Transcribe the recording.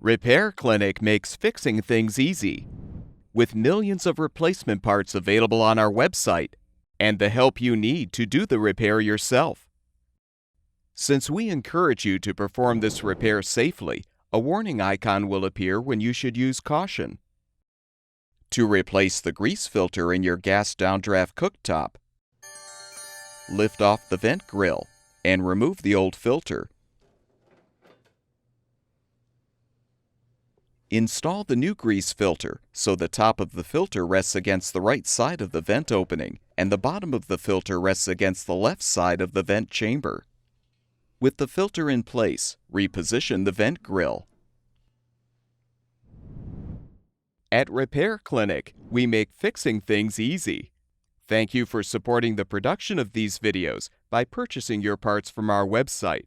Repair Clinic makes fixing things easy, with millions of replacement parts available on our website and the help you need to do the repair yourself. Since we encourage you to perform this repair safely, a warning icon will appear when you should use caution. To replace the grease filter in your gas downdraft cooktop, lift off the vent grill and remove the old filter. Install the new grease filter so the top of the filter rests against the right side of the vent opening and the bottom of the filter rests against the left side of the vent chamber. With the filter in place, reposition the vent grill. At Repair Clinic, we make fixing things easy. Thank you for supporting the production of these videos by purchasing your parts from our website.